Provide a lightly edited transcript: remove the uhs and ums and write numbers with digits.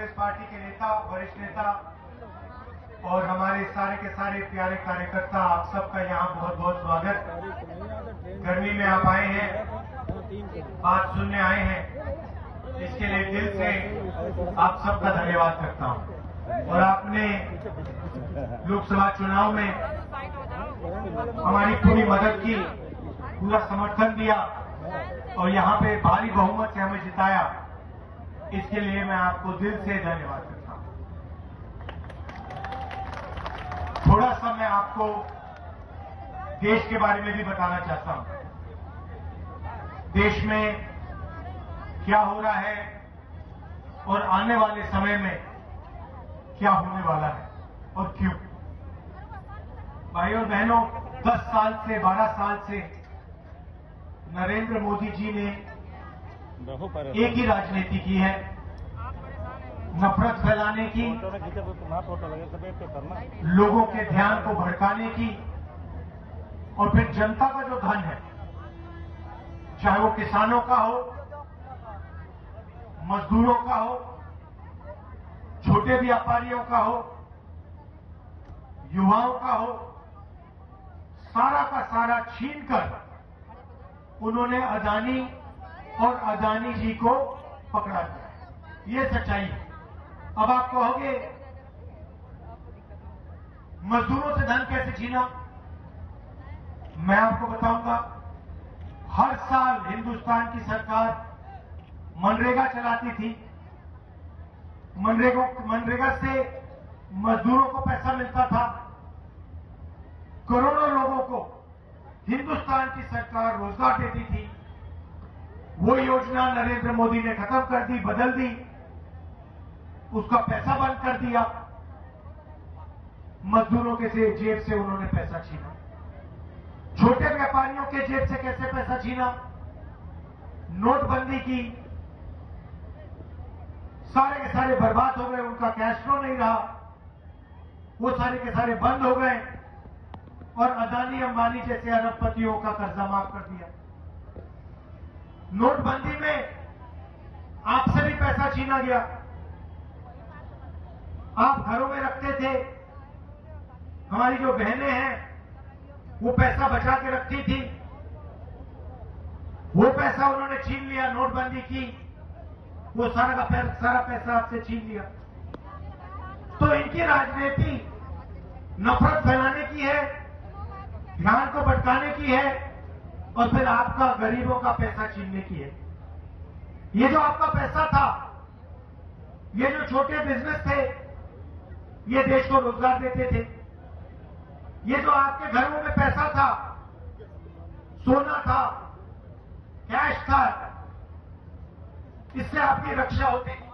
Congress party के नेता, वरिष्ठ नेता और हमारे सारे के सारे प्यारे कार्यकर्ता, आप सबका यहाँ बहुत बहुत स्वागत। गर्मी में आप आए हैं, बात सुनने आए हैं, इसके लिए दिल से आप सबका धन्यवाद करता हूँ। और आपने लोकसभा चुनाव में हमारी पूरी मदद की, पूरा समर्थन दिया और यहाँ पे भारी बहुमत से हमें जिताया, इसके लिए मैं आपको दिल से धन्यवाद करता हूँ। थोड़ा सा मैं आपको देश के बारे में भी बताना चाहता हूँ। देश में क्या हो रहा है और आने वाले समय में क्या होने वाला है और क्यों। भाई और बहनों, 10 साल से 12 साल से नरेंद्र मोदी जी ने एक ही राजनीति की है, नफरत फैलाने की, लोगों के ध्यान को भड़काने की, और फिर जनता का जो धन है, चाहे वो किसानों का हो, मजदूरों का हो, छोटे व्यापारियों का हो, युवाओं का हो, सारा का सारा छीनकर उन्होंने अदानी और अदानी जी को पकड़ा दिया। ये सच्चाई है। अब आप कहोगे मजदूरों से धन कैसे छीना? मैं आपको बताऊंगा। हर साल हिंदुस्तान की सरकार मनरेगा चलाती थी। मनरेगा से मजदूरों को पैसा मिलता था। करोड़ों लोगों को हिंदुस्तान की सरकार रोजगार देती थी। वो योजना नरेंद्र मोदी ने खत्म कर दी, बदल दी, उसका पैसा बंद कर दिया। मजदूरों के जेब से उन्होंने पैसा छीना। छोटे व्यापारियों के जेब से कैसे पैसा छीना? नोटबंदी की, सारे के सारे बर्बाद हो गए, उनका कैश फ्लो नहीं रहा, वो सारे के सारे बंद हो गए और अदानी अंबानी जैसे अरबपतियों का कर्जा माफ कर दिया। नोटबंदी में आपसे भी पैसा छीना गया। आप घरों में रखते थे, हमारी जो बहनें हैं वो पैसा बचा के रखती थी, वो पैसा उन्होंने छीन लिया। नोटबंदी की, वो सारा पैसा आपसे छीन लिया। तो इनकी राजनीति नफरत फैलाने की है, ध्यान को भटकाने की है और फिर आपका गरीबों का पैसा छीनने की है। ये जो आपका पैसा था, ये जो छोटे बिजनेस थे, ये देश को रोजगार देते थे। ये जो आपके घरों में पैसा था, सोना था, कैश था, इससे आपकी रक्षा होती थी।